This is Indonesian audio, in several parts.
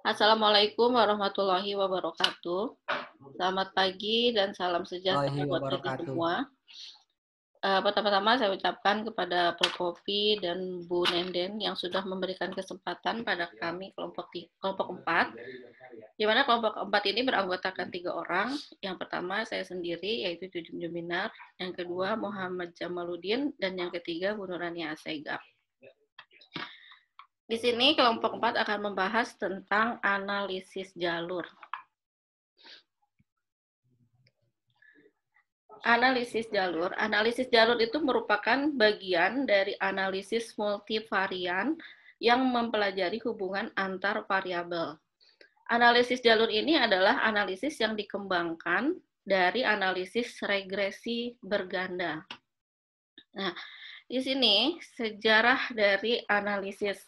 Assalamualaikum warahmatullahi wabarakatuh. Selamat pagi dan salam sejahtera Warahmatullahi buat kita wabarakatuh. semua. Pertama-tama saya ucapkan kepada Prokopi dan Bu Nenden yang sudah memberikan kesempatan pada kami kelompok 4, di mana kelompok 4 ini beranggotakan 3 orang. Yang pertama saya sendiri, yaitu Jujun Juminar, yang kedua Muhammad Jamaluddin, dan yang ketiga Bu Nurani Asegaf. Di sini kelompok 4 akan membahas tentang analisis jalur. Analisis jalur itu merupakan bagian dari analisis multivarian yang mempelajari hubungan antar variabel. Analisis jalur ini adalah analisis yang dikembangkan dari analisis regresi berganda. Nah, di sini sejarah dari analisis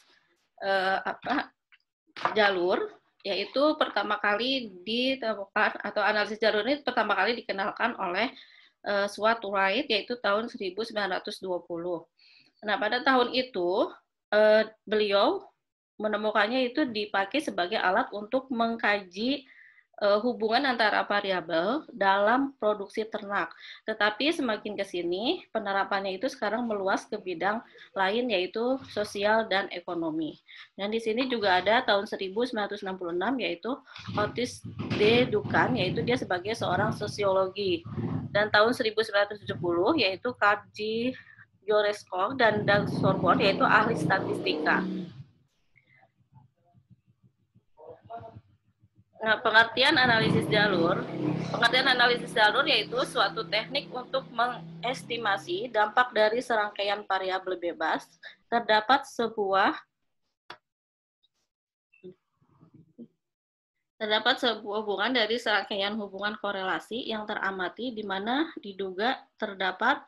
jalur, yaitu pertama kali ditemukan, atau analisis jalur ini pertama kali dikenalkan oleh Swart Wright, yaitu tahun 1920. Nah, pada tahun itu beliau menemukannya itu dipakai sebagai alat untuk mengkaji hubungan antara variabel dalam produksi ternak. Tetapi semakin ke sini, penerapannya itu sekarang meluas ke bidang lain, yaitu sosial dan ekonomi. Dan di sini juga ada tahun 1966, yaitu Otis D. Duncan, yaitu dia sebagai seorang sosiologi. Dan tahun 1970, yaitu Carl G. Joreskov dan Doug Sorbonne, yaitu ahli statistika. Nah, pengertian analisis jalur yaitu suatu teknik untuk mengestimasi dampak dari serangkaian variabel bebas. Terdapat sebuah hubungan dari serangkaian hubungan korelasi yang teramati di mana diduga terdapat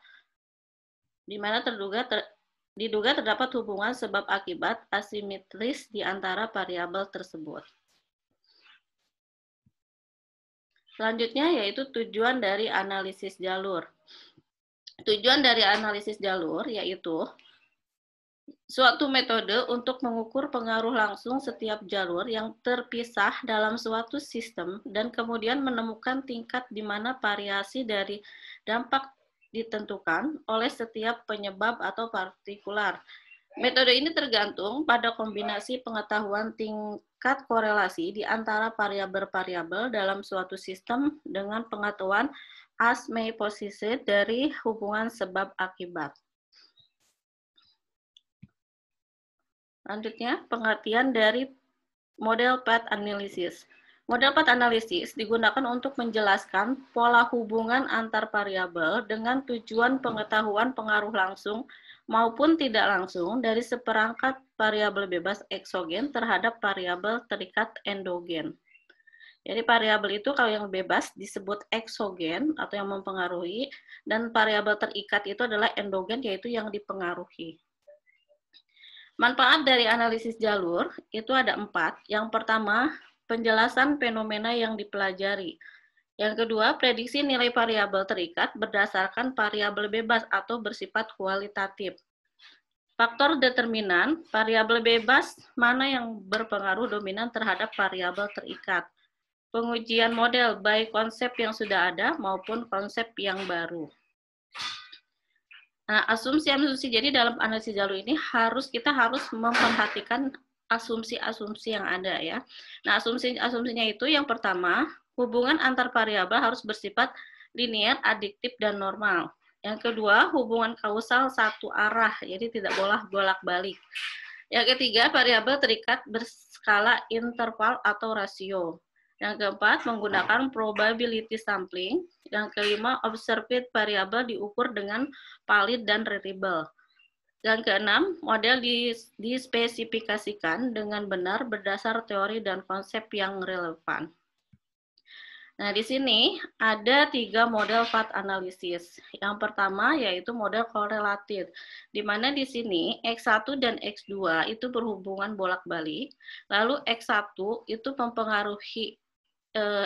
hubungan sebab akibat asimetris di antara variabel tersebut. Selanjutnya yaitu tujuan dari analisis jalur. Tujuan dari analisis jalur yaitu suatu metode untuk mengukur pengaruh langsung setiap jalur yang terpisah dalam suatu sistem dan kemudian menemukan tingkat di mana variasi dari dampak ditentukan oleh setiap penyebab atau partikular. Metode ini tergantung pada kombinasi pengetahuan tingkat korelasi di antara variabel-variabel dalam suatu sistem dengan pengetahuan asmeiposisi dari hubungan sebab akibat. Selanjutnya, pengertian dari model path analysis. Model path analysis digunakan untuk menjelaskan pola hubungan antar variabel dengan tujuan pengetahuan pengaruh langsung maupun tidak langsung dari seperangkat variabel bebas eksogen terhadap variabel terikat endogen. Jadi variabel itu kalau yang bebas disebut eksogen atau yang mempengaruhi, dan variabel terikat itu adalah endogen, yaitu yang dipengaruhi. Manfaat dari analisis jalur itu ada 4. Yang pertama, penjelasan fenomena yang dipelajari. Yang kedua, prediksi nilai variabel terikat berdasarkan variabel bebas atau bersifat kualitatif. Faktor determinan, variabel bebas mana yang berpengaruh dominan terhadap variabel terikat. Pengujian model baik konsep yang sudah ada maupun konsep yang baru. Nah, asumsi-asumsi, jadi dalam analisis jalur ini kita harus memperhatikan asumsi-asumsi yang ada ya. Nah, asumsinya itu yang pertama, hubungan antar variabel harus bersifat linear, adiktif, dan normal. Yang kedua, hubungan kausal satu arah, jadi tidak boleh bolak-balik. Yang ketiga, variabel terikat berskala interval atau rasio. Yang keempat, menggunakan probability sampling. Yang kelima, observed variabel diukur dengan valid dan reliable. Yang keenam, model dispesifikasikan dengan benar berdasar teori dan konsep yang relevan. Nah, di sini ada 3 model path analysis. Yang pertama yaitu model korelatif, di mana di sini X1 dan X2 itu berhubungan bolak-balik, lalu X1 itu mempengaruhi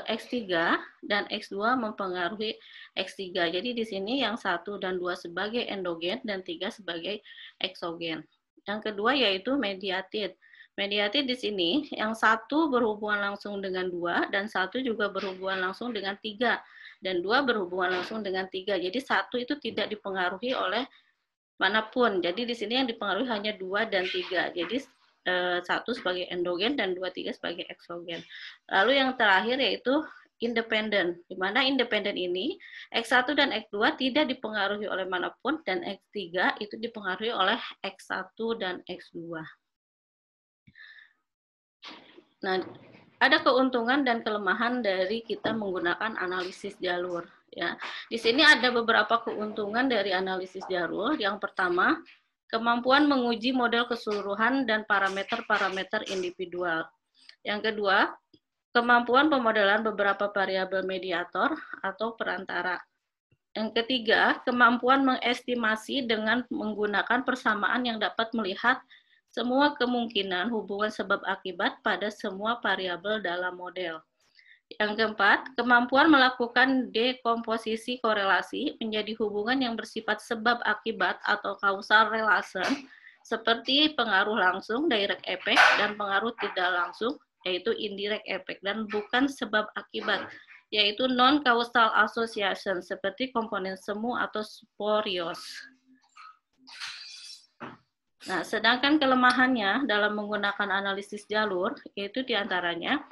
X3 dan X2 mempengaruhi X3. Jadi di sini yang 1 dan 2 sebagai endogen dan 3 sebagai eksogen. Yang kedua yaitu mediated. Mediatif di sini, yang satu berhubungan langsung dengan 2, dan satu juga berhubungan langsung dengan 3, dan 2 berhubungan langsung dengan 3. Jadi satu itu tidak dipengaruhi oleh manapun. Jadi di sini yang dipengaruhi hanya 2 dan 3. Jadi satu sebagai endogen dan 2, 3 sebagai eksogen. Lalu yang terakhir yaitu independen, di mana independen ini X1 dan X2 tidak dipengaruhi oleh manapun, dan X3 itu dipengaruhi oleh X1 dan X2. Nah, ada keuntungan dan kelemahan dari kita menggunakan analisis jalur. Ya, di sini ada beberapa keuntungan dari analisis jalur. Yang pertama, kemampuan menguji model keseluruhan dan parameter-parameter individual. Yang kedua, kemampuan pemodelan beberapa variabel mediator atau perantara. Yang ketiga, kemampuan mengestimasi dengan menggunakan persamaan yang dapat melihat semua kemungkinan hubungan sebab akibat pada semua variabel dalam model. Yang keempat, kemampuan melakukan dekomposisi korelasi menjadi hubungan yang bersifat sebab akibat atau causal relation, seperti pengaruh langsung, direct effect, dan pengaruh tidak langsung, yaitu indirect effect, dan bukan sebab akibat, yaitu non-causal association, seperti komponen semu atau spurious. Nah, sedangkan kelemahannya dalam menggunakan analisis jalur, yaitu diantaranya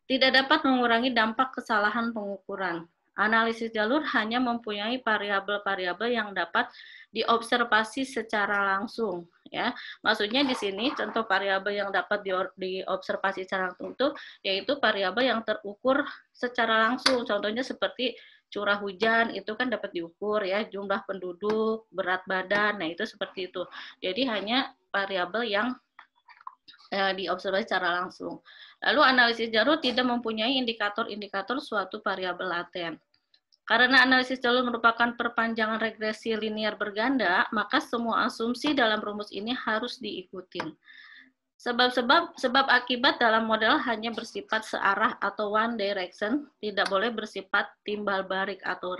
tidak dapat mengurangi dampak kesalahan pengukuran. Analisis jalur hanya mempunyai variabel-variabel yang dapat diobservasi secara langsung. Ya, maksudnya di sini contoh variabel yang dapat diobservasi secara langsung itu yaitu variabel yang terukur secara langsung. Contohnya seperti curah hujan itu kan dapat diukur ya, jumlah penduduk, berat badan, nah itu seperti itu. Jadi hanya variabel yang diobservasi secara langsung. Lalu analisis jalur tidak mempunyai indikator-indikator suatu variabel laten. Karena analisis jalur merupakan perpanjangan regresi linear berganda, maka semua asumsi dalam rumus ini harus diikuti. Sebab akibat dalam model hanya bersifat searah atau one direction, tidak boleh bersifat timbal balik atau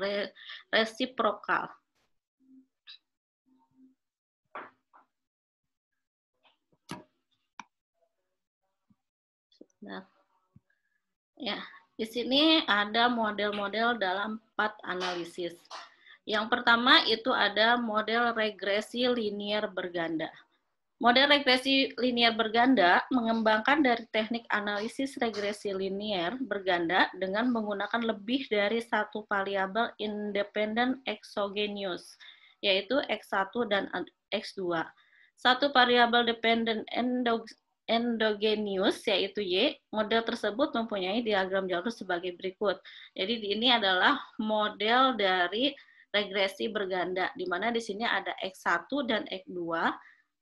resiprokal. Nah, ya, di sini ada model-model dalam path analisis. Yang pertama itu ada model regresi linear berganda. Model regresi linear berganda mengembangkan dari teknik analisis regresi linear berganda dengan menggunakan lebih dari satu variabel independen exogenous, yaitu X1 dan X2. Satu variabel dependent endogenous, yaitu Y. Model tersebut mempunyai diagram jalur sebagai berikut. Jadi ini adalah model dari regresi berganda, di mana di sini ada X1 dan X2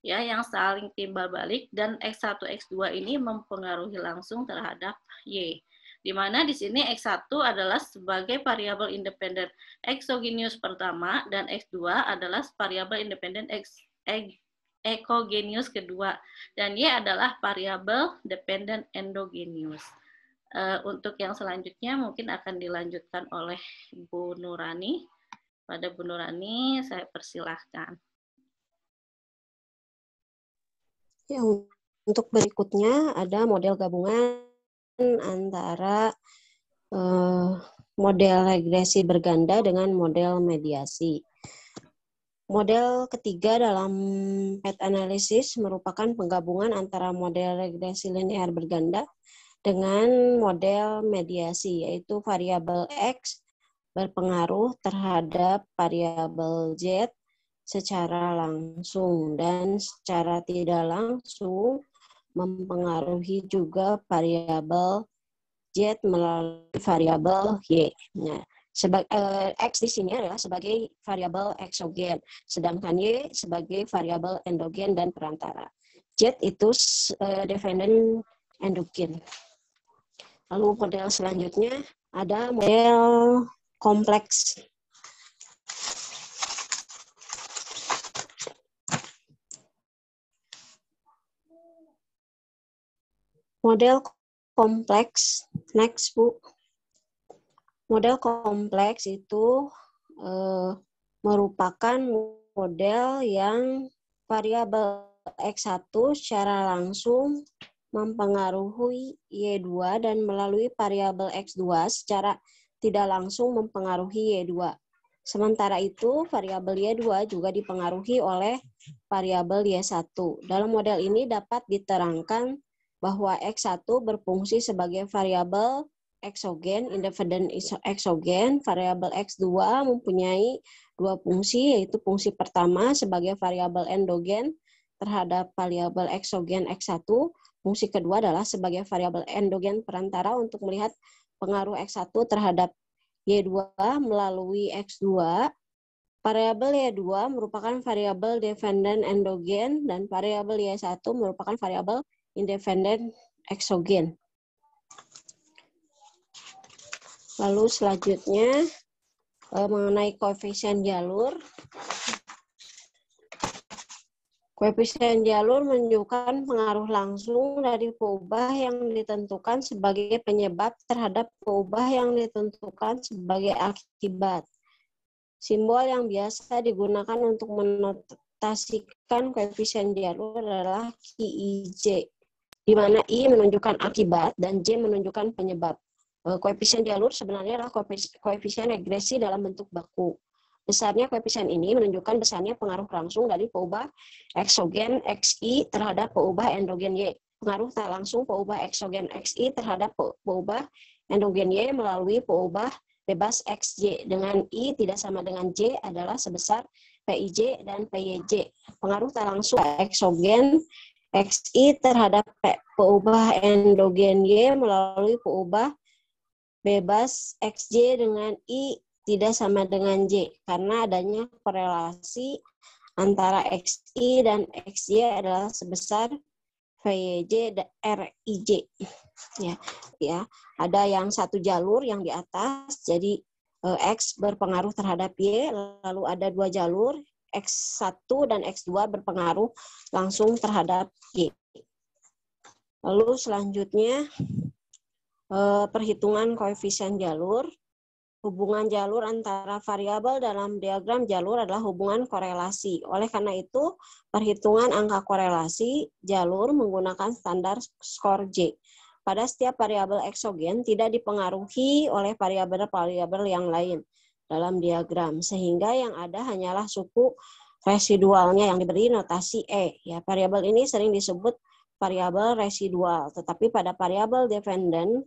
ya yang saling timbal balik, dan X1 X2 ini mempengaruhi langsung terhadap Y. Di mana di sini X1 adalah sebagai variabel independen exogenous pertama dan X2 adalah variabel independen exogenous kedua, dan Y adalah variabel dependent endogenous. Untuk yang selanjutnya mungkin akan dilanjutkan oleh Bu Nurani. Pada Bu Nurani saya persilahkan. Ya, untuk berikutnya ada model gabungan antara model regresi berganda dengan model mediasi. Model ketiga dalam path analysis merupakan penggabungan antara model regresi linear berganda dengan model mediasi, yaitu variabel X berpengaruh terhadap variabel Z secara langsung dan secara tidak langsung mempengaruhi juga variabel Z melalui variabel Y. Nah, X di sini adalah sebagai variabel exogen, sedangkan Y sebagai variabel endogen dan perantara. Z itu dependent endogen. Lalu model selanjutnya ada model kompleks. Model kompleks, next Bu. Model kompleks itu merupakan model yang variabel X1 secara langsung mempengaruhi Y2 dan melalui variabel X2 secara tidak langsung mempengaruhi Y2. Sementara itu, variabel Y2 juga dipengaruhi oleh variabel Y1. Dalam model ini dapat diterangkan bahwa X1 berfungsi sebagai variabel eksogen, independen eksogen. Variabel X2 mempunyai dua fungsi, yaitu fungsi pertama sebagai variabel endogen terhadap variabel eksogen X1. Fungsi kedua adalah sebagai variabel endogen perantara untuk melihat pengaruh X1 terhadap Y2 melalui X2. Variabel Y2 merupakan variabel dependen endogen dan variabel Y1 merupakan variabel independen eksogen. Lalu selanjutnya mengenai koefisien jalur. Koefisien jalur menunjukkan pengaruh langsung dari peubah yang ditentukan sebagai penyebab terhadap peubah yang ditentukan sebagai akibat. Simbol yang biasa digunakan untuk menotasikan koefisien jalur adalah KIJ, di mana I menunjukkan akibat dan J menunjukkan penyebab. Koefisien jalur sebenarnya adalah koefisien regresi dalam bentuk baku. Besarnya koefisien ini menunjukkan besarnya pengaruh langsung dari peubah eksogen XI terhadap peubah endogen Y. Pengaruh tak langsung peubah eksogen XI terhadap peubah endogen Y melalui peubah bebas XJ dengan I tidak sama dengan J adalah sebesar PIJ dan PYJ. Pengaruh tak langsung eksogen XI terhadap peubah endogen Y melalui peubah bebas XJ dengan I tidak sama dengan J karena adanya korelasi antara XI dan XY adalah sebesar VYJ dan RIJ. Ya, ada yang satu jalur yang di atas, jadi X berpengaruh terhadap Y, lalu ada dua jalur, X1 dan X2 berpengaruh langsung terhadap Y. Lalu selanjutnya, perhitungan koefisien jalur. Hubungan jalur antara variabel dalam diagram jalur adalah hubungan korelasi. Oleh karena itu, perhitungan angka korelasi jalur menggunakan standar skor J. Pada setiap variabel eksogen tidak dipengaruhi oleh variabel-variabel yang lain dalam diagram, sehingga yang ada hanyalah suku residualnya yang diberi notasi E. Ya, variabel ini sering disebut variabel residual, tetapi pada variabel dependen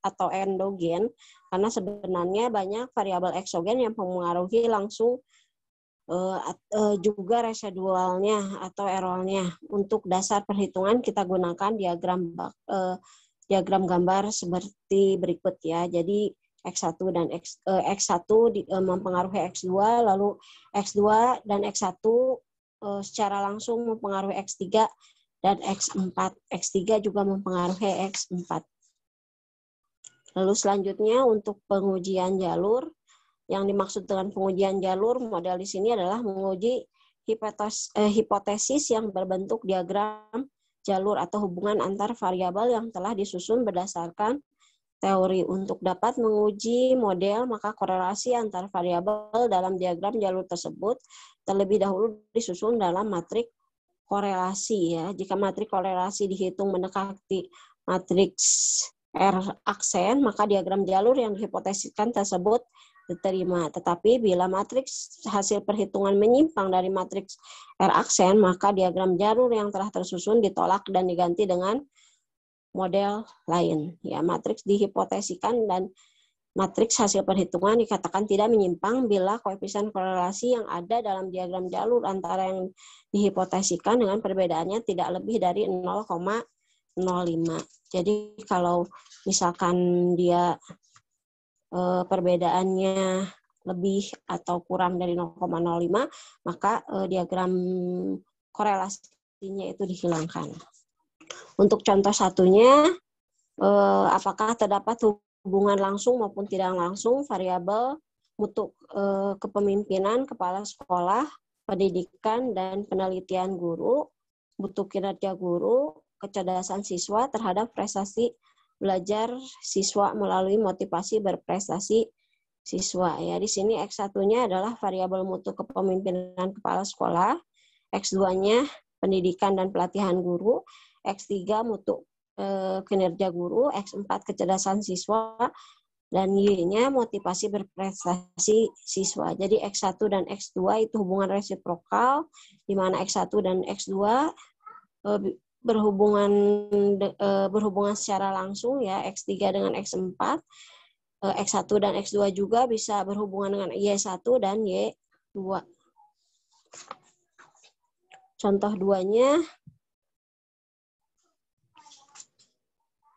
atau endogen, karena sebenarnya banyak variabel eksogen yang mempengaruhi langsung juga residualnya atau errornya. Untuk dasar perhitungan kita gunakan diagram gambar seperti berikut ya. Jadi X1 dan X1 mempengaruhi X2, lalu X2 dan X1 secara langsung mempengaruhi X3 dan X4. X3 juga mempengaruhi X4. Lalu selanjutnya untuk pengujian jalur, yang dimaksud dengan pengujian jalur model di sini adalah menguji hipotesis yang berbentuk diagram jalur atau hubungan antar variabel yang telah disusun berdasarkan teori. Untuk dapat menguji model, maka korelasi antar variabel dalam diagram jalur tersebut terlebih dahulu disusun dalam matriks korelasi ya. Jika matriks korelasi dihitung mendekati matriks R aksen, maka diagram jalur yang dihipotesiskan tersebut diterima. Tetapi bila matriks hasil perhitungan menyimpang dari matriks R aksen, maka diagram jalur yang telah tersusun ditolak dan diganti dengan model lain. Ya, matriks dihipotesiskan dan matriks hasil perhitungan dikatakan tidak menyimpang bila koefisien korelasi yang ada dalam diagram jalur antara yang dihipotesiskan dengan perbedaannya tidak lebih dari 0,05. Jadi kalau misalkan dia perbedaannya lebih atau kurang dari 0,05, maka diagram korelasinya itu dihilangkan. Untuk contoh satunya, apakah terdapat hubungan langsung maupun tidak langsung variabel mutu kepemimpinan kepala sekolah, pendidikan dan penelitian guru, mutu kinerja guru, kecerdasan siswa terhadap prestasi belajar siswa melalui motivasi berprestasi siswa. Ya, di sini X1-nya adalah variabel mutu kepemimpinan kepala sekolah, X2-nya pendidikan dan pelatihan guru, X3 mutu kinerja guru, X4 kecerdasan siswa, dan Y-nya motivasi berprestasi siswa. Jadi X1 dan X2 itu hubungan resiprokal, di mana X1 dan X2 berhubungan secara langsung ya, X3 dengan X4, X1 dan X2 juga bisa berhubungan dengan Y1 dan Y2. Contoh 2-nya,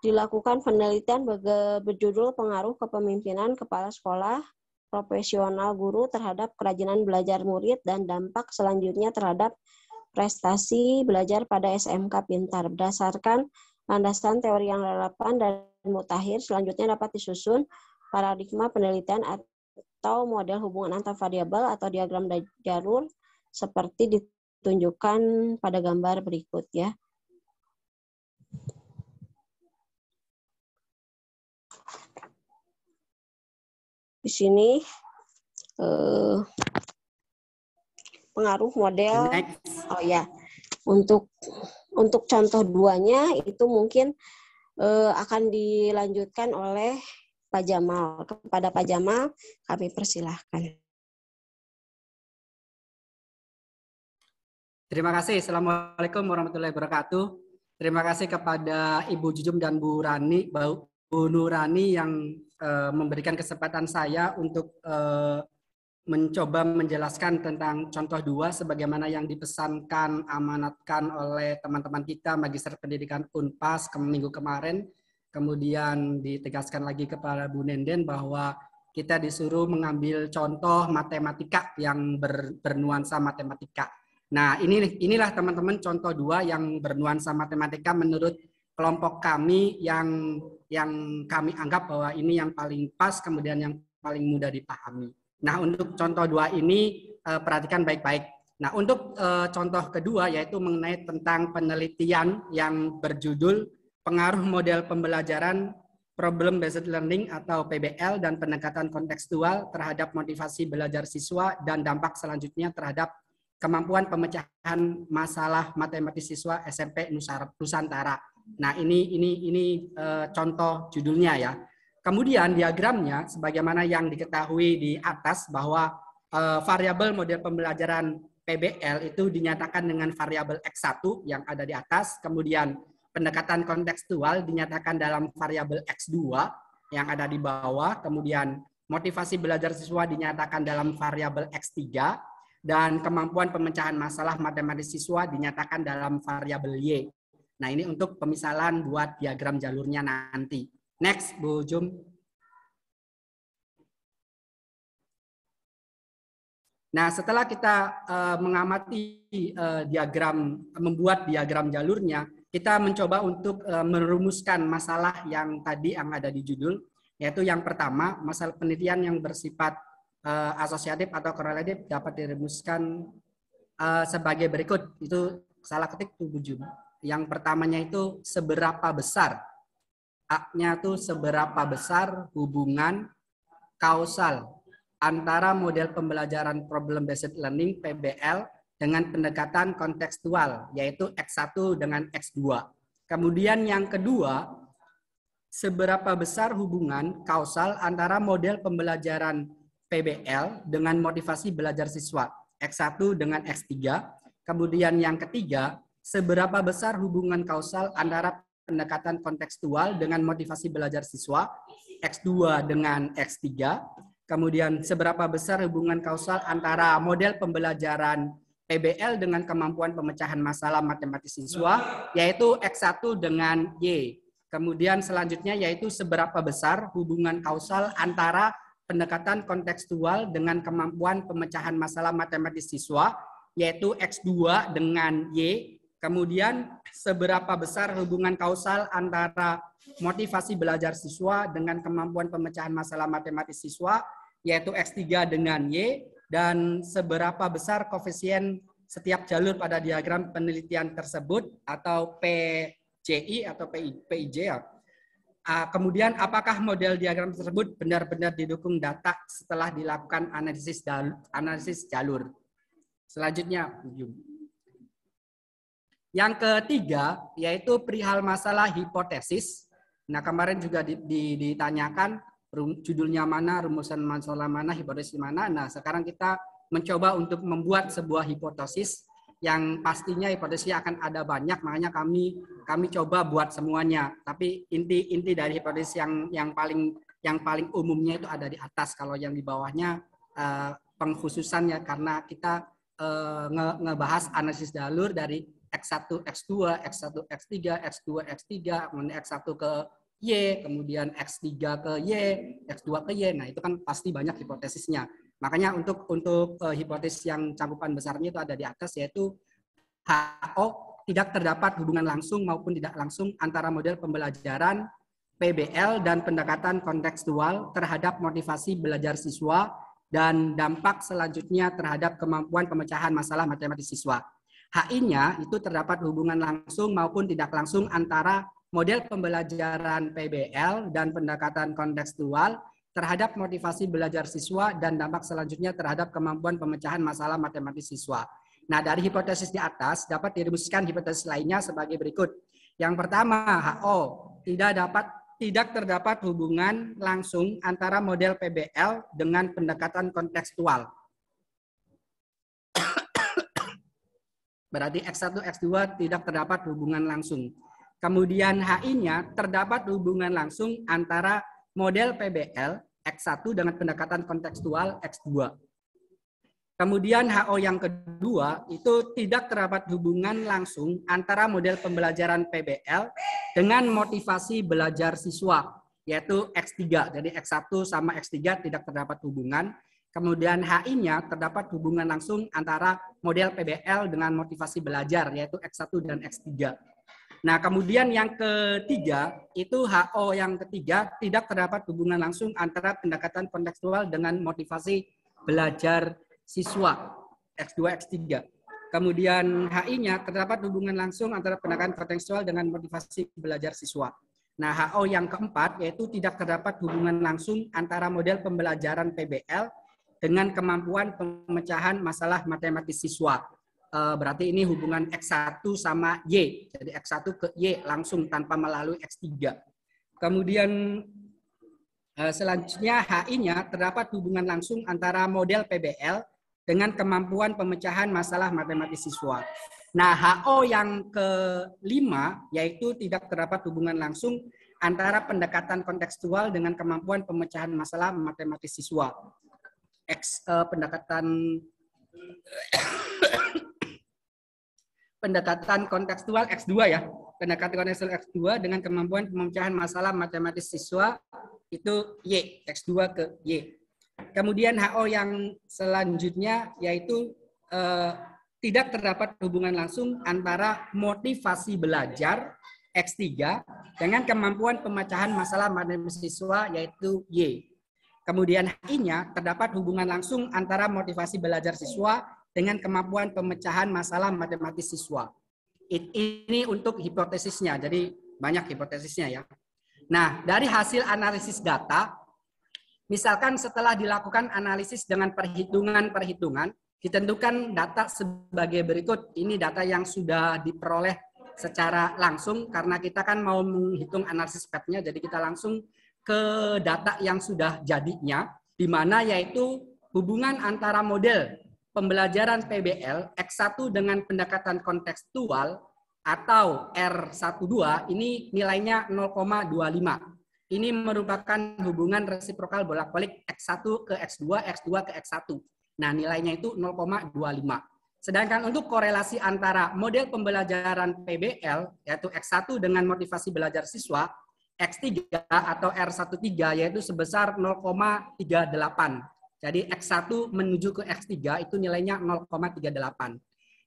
dilakukan penelitian berjudul pengaruh kepemimpinan kepala sekolah profesional guru terhadap kerajinan belajar murid dan dampak selanjutnya terhadap prestasi belajar pada SMK Pintar. Berdasarkan landasan teori yang relevan dan mutakhir, selanjutnya dapat disusun paradigma penelitian atau model hubungan antar variabel atau diagram jalur seperti ditunjukkan pada gambar berikut ya. Di sini pengaruh model. Oh ya, untuk contoh 2-nya itu mungkin akan dilanjutkan oleh Pak Jamal. Kepada Pak Jamal kami persilahkan. Terima kasih. Assalamualaikum warahmatullahi wabarakatuh. Terima kasih kepada Ibu Jujum dan Bu Nurani yang memberikan kesempatan saya untuk mencoba menjelaskan tentang contoh 2 sebagaimana yang dipesankan, amanatkan oleh teman-teman kita Magister Pendidikan Unpas minggu kemarin. Kemudian ditegaskan lagi kepada Bu Nenden bahwa kita disuruh mengambil contoh matematika yang bernuansa matematika. Nah, inilah teman-teman contoh 2 yang bernuansa matematika menurut kelompok kami yang kami anggap bahwa ini yang paling pas, kemudian yang paling mudah dipahami. Nah, untuk contoh 2 ini perhatikan baik-baik. Nah, untuk contoh kedua yaitu mengenai tentang penelitian yang berjudul pengaruh model pembelajaran Problem Based Learning atau PBL dan pendekatan kontekstual terhadap motivasi belajar siswa dan dampak selanjutnya terhadap kemampuan pemecahan masalah matematis siswa SMP Nusantara. Nah, ini contoh judulnya ya. Kemudian diagramnya sebagaimana yang diketahui di atas bahwa variabel model pembelajaran PBL itu dinyatakan dengan variabel X1 yang ada di atas, kemudian pendekatan kontekstual dinyatakan dalam variabel X2 yang ada di bawah, kemudian motivasi belajar siswa dinyatakan dalam variabel X3, dan kemampuan pemecahan masalah matematis siswa dinyatakan dalam variabel Y. Nah, ini untuk pemisalan buat diagram jalurnya nanti. Next, Bu Jum. Nah, setelah kita mengamati membuat diagram jalurnya, kita mencoba untuk merumuskan masalah yang tadi yang ada di judul, yaitu yang pertama, masalah penelitian yang bersifat asosiatif atau korelatif dapat dirumuskan sebagai berikut. Itu salah ketik tuh Bu Jum. Yang pertamanya itu seberapa besar, A-nya tuh seberapa besar hubungan kausal antara model pembelajaran Problem Based Learning PBL dengan pendekatan kontekstual, yaitu X1 dengan X2. Kemudian yang kedua, seberapa besar hubungan kausal antara model pembelajaran PBL dengan motivasi belajar siswa, X1 dengan X3. Kemudian yang ketiga, seberapa besar hubungan kausal antara pendekatan kontekstual dengan motivasi belajar siswa, X2 dengan X3. Kemudian seberapa besar hubungan kausal antara model pembelajaran PBL dengan kemampuan pemecahan masalah matematis siswa, yaitu X1 dengan Y. Kemudian selanjutnya yaitu seberapa besar hubungan kausal antara pendekatan kontekstual dengan kemampuan pemecahan masalah matematis siswa, yaitu X2 dengan Y. Kemudian seberapa besar hubungan kausal antara motivasi belajar siswa dengan kemampuan pemecahan masalah matematis siswa, yaitu X3 dengan Y. Dan seberapa besar koefisien setiap jalur pada diagram penelitian tersebut atau PJI atau PIJ ya. Kemudian apakah model diagram tersebut benar-benar didukung data setelah dilakukan analisis jalur. Selanjutnya, Yang ketiga yaitu perihal masalah hipotesis. Nah, kemarin juga ditanyakan judulnya mana, rumusan masalah mana, hipotesis mana. Nah, sekarang kita mencoba untuk membuat sebuah hipotesis yang pastinya hipotesisnya akan ada banyak, makanya kami coba buat semuanya. Tapi inti dari hipotesis yang paling umumnya itu ada di atas. Kalau yang di bawahnya pengkhususannya karena kita ngebahas analisis jalur dari X1, X2, X1, X3, X2, X3, kemudian X1 ke Y, kemudian X3 ke Y, X2 ke Y. Nah, itu kan pasti banyak hipotesisnya. Makanya untuk hipotesis yang cakupan besarnya itu ada di atas, yaitu HO tidak terdapat hubungan langsung maupun tidak langsung antara model pembelajaran PBL dan pendekatan kontekstual terhadap motivasi belajar siswa dan dampak selanjutnya terhadap kemampuan pemecahan masalah matematis siswa. HI-nya itu terdapat hubungan langsung maupun tidak langsung antara model pembelajaran PBL dan pendekatan kontekstual terhadap motivasi belajar siswa dan dampak selanjutnya terhadap kemampuan pemecahan masalah matematis siswa. Nah, dari hipotesis di atas dapat dirumuskan hipotesis lainnya sebagai berikut. Yang pertama, HO tidak terdapat hubungan langsung antara model PBL dengan pendekatan kontekstual. Berarti X1, X2 tidak terdapat hubungan langsung. Kemudian HI-nya terdapat hubungan langsung antara model PBL X1 dengan pendekatan kontekstual X2. Kemudian HO yang kedua itu tidak terdapat hubungan langsung antara model pembelajaran PBL dengan motivasi belajar siswa, yaitu X3. Jadi X1 sama X3 tidak terdapat hubungan. Kemudian HI-nya terdapat hubungan langsung antara model PBL dengan motivasi belajar, yaitu X1 dan X3. Nah, kemudian yang ketiga, itu HO yang ketiga tidak terdapat hubungan langsung antara pendekatan kontekstual dengan motivasi belajar siswa, X2, X3. Kemudian HI-nya terdapat hubungan langsung antara pendekatan kontekstual dengan motivasi belajar siswa. Nah, HO yang keempat, yaitu tidak terdapat hubungan langsung antara model pembelajaran PBL dengan kemampuan pemecahan masalah matematis siswa. Berarti ini hubungan X1 sama Y. Jadi X1 ke Y langsung tanpa melalui X3. Kemudian selanjutnya HI-nya terdapat hubungan langsung antara model PBL dengan kemampuan pemecahan masalah matematis siswa. Nah, HO yang kelima yaitu tidak terdapat hubungan langsung antara pendekatan kontekstual dengan kemampuan pemecahan masalah matematis siswa. Pendekatan kontekstual X2 ya. Pendekatan kontekstual X2 dengan kemampuan pemecahan masalah matematis siswa itu Y, X2 ke Y. Kemudian HO yang selanjutnya yaitu tidak terdapat hubungan langsung antara motivasi belajar X3 dengan kemampuan pemecahan masalah matematis siswa yaitu Y. Kemudian HI-nya terdapat hubungan langsung antara motivasi belajar siswa dengan kemampuan pemecahan masalah matematis siswa. Ini untuk hipotesisnya, jadi banyak hipotesisnya ya. Nah, dari hasil analisis data, misalkan setelah dilakukan analisis dengan perhitungan-perhitungan, ditentukan data sebagai berikut. Ini data yang sudah diperoleh secara langsung, karena kita kan mau menghitung analisis PET-nya, jadi kita langsung ke data yang sudah jadinya, di mana yaitu hubungan antara model pembelajaran PBL X1 dengan pendekatan kontekstual atau R12 ini nilainya 0,25. Ini merupakan hubungan resiprokal bolak-balik X1 ke X2, X2 ke X1. Nah, nilainya itu 0,25. Sedangkan untuk korelasi antara model pembelajaran PBL yaitu X1 dengan motivasi belajar siswa X3 atau R13 yaitu sebesar 0,38. Jadi X1 menuju ke X3 itu nilainya 0,38.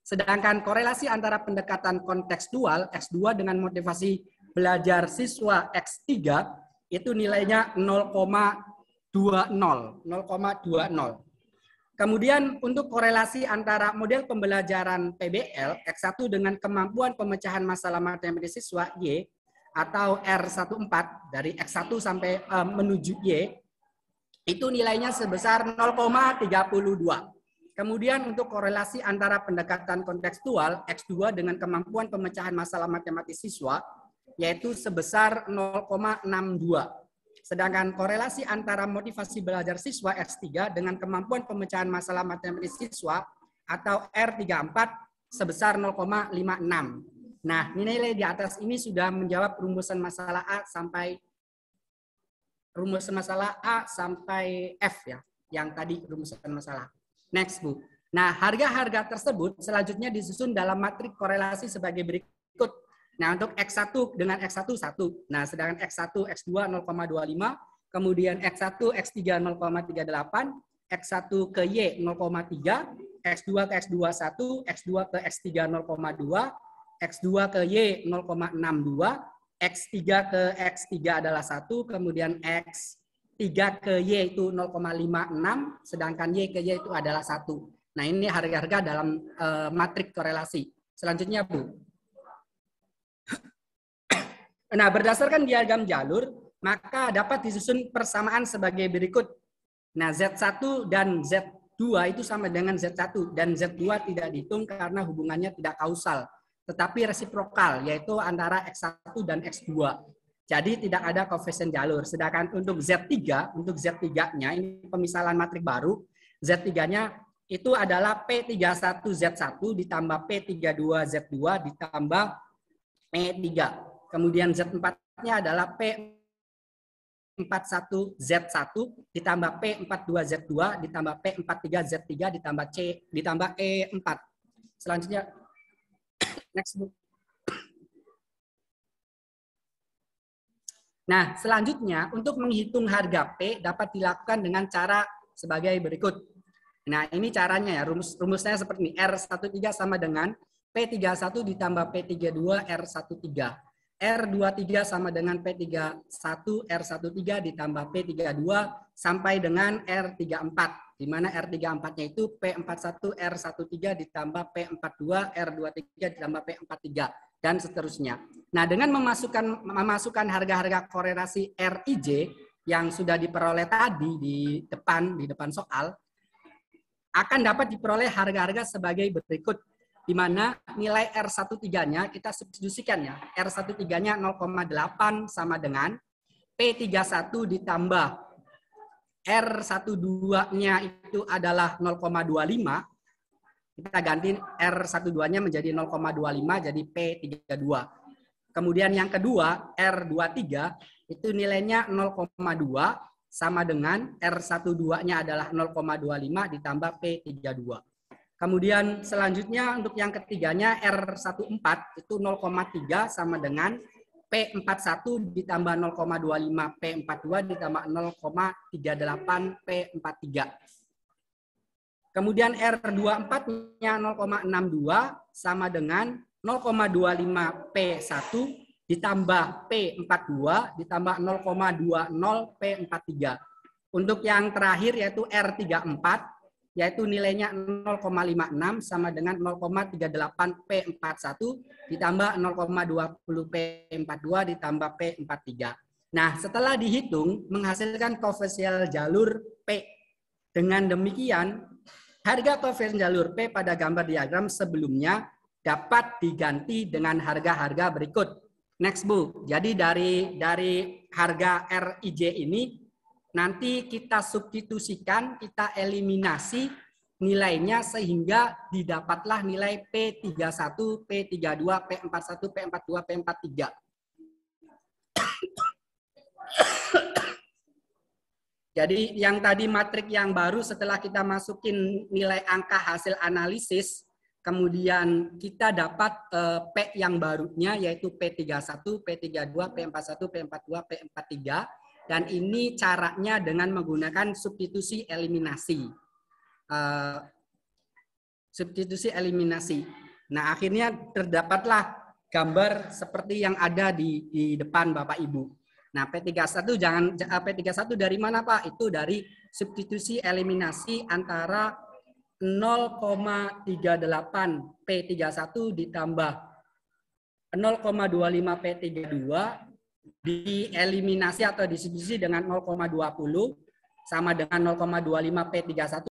Sedangkan korelasi antara pendekatan kontekstual X2 dengan motivasi belajar siswa X3 itu nilainya 0,20. Kemudian untuk korelasi antara model pembelajaran PBL X1 dengan kemampuan pemecahan masalah matematis siswa Y atau R14 dari X1 sampai menuju Y, itu nilainya sebesar 0,32. Kemudian untuk korelasi antara pendekatan kontekstual X2 dengan kemampuan pemecahan masalah matematis siswa yaitu sebesar 0,62. Sedangkan korelasi antara motivasi belajar siswa X3 dengan kemampuan pemecahan masalah matematis siswa atau R34 sebesar 0,56. Nah, nilai di atas ini sudah menjawab rumusan masalah A sampai F ya, yang tadi rumusan masalah. Next, Bu. Nah, harga-harga tersebut selanjutnya disusun dalam matrik korelasi sebagai berikut. Nah, untuk X1 dengan X1 1. Nah, sedangkan X1 X2 0,25, kemudian X1 X3 0,38, X1 ke Y 0,3, X2 ke X2 1, X2 ke X3 0,2, X2 ke Y 0,62, X3 ke X3 adalah 1, kemudian X3 ke Y itu 0,56, sedangkan Y ke Y itu adalah 1. Nah, ini harga-harga dalam matrik korelasi. Selanjutnya, Bu. Nah, berdasarkan diagram jalur, maka dapat disusun persamaan sebagai berikut. Nah, Z1 dan Z2 itu sama dengan Z1, dan Z2 tidak dihitung karena hubungannya tidak kausal, tetapi resiprokal, yaitu antara X1 dan X2. Jadi tidak ada koefisien jalur. Sedangkan untuk Z3-nya, ini pemisahan matrik baru, Z3-nya itu adalah P31Z1 ditambah P32Z2 ditambah P3. Kemudian Z4-nya adalah P41Z1 ditambah P42Z2 ditambah P43Z3 ditambah E4. Selanjutnya, next, Bu. Nah, selanjutnya untuk menghitung harga P dapat dilakukan dengan cara sebagai berikut. Nah, ini caranya ya, rumusnya seperti ini. R13 sama dengan P31 ditambah P32 R13. R23 sama dengan P31 R13 ditambah P32 sampai dengan R34. Di mana R34-nya itu P41 R13 ditambah P42 R23 ditambah P43 dan seterusnya. Nah, dengan memasukkan harga-harga korelasi RIJ yang sudah diperoleh tadi di depan soal, akan dapat diperoleh harga-harga sebagai berikut, di mana nilai R13-nya kita substitusikan ya. R13-nya 0,8 sama dengan P31 ditambah R12-nya itu adalah 0,25. Kita ganti R12-nya menjadi 0,25 jadi P32. Kemudian yang kedua R23 itu nilainya 0,2 sama dengan R12-nya adalah 0,25 ditambah P32. Kemudian selanjutnya untuk yang ketiganya R14 itu 0,3 sama dengan P41 ditambah 0,25 P42 ditambah 0,38 P43. Kemudian R24-nya 0,62 sama dengan 0,25 P1 ditambah P42 ditambah 0,20 P43. Untuk yang terakhir yaitu R34 yaitu nilainya 0,56 sama dengan 0,38 P41 ditambah 0,20 P42 ditambah P43. Nah, setelah dihitung menghasilkan koefisien jalur P. Dengan demikian, harga koefisien jalur P pada gambar diagram sebelumnya dapat diganti dengan harga-harga berikut. Next, Bu. Jadi dari harga RIJ ini nanti kita substitusikan, kita eliminasi nilainya sehingga didapatlah nilai P31, P32, P41, P42, P43. Jadi yang tadi matrik yang baru setelah kita masukin nilai angka hasil analisis, kemudian kita dapat P yang barunya yaitu P31, P32, P41, P42, P43. Dan ini caranya dengan menggunakan substitusi eliminasi. Substitusi eliminasi. Nah, akhirnya terdapatlah gambar seperti yang ada di depan Bapak Ibu. Nah, P31 P31 dari mana, Pak? Itu dari substitusi eliminasi antara 0,38 P31 ditambah 0,25 P32 dieliminasi atau disubstitusi dengan 0,20 sama dengan 0,25 P31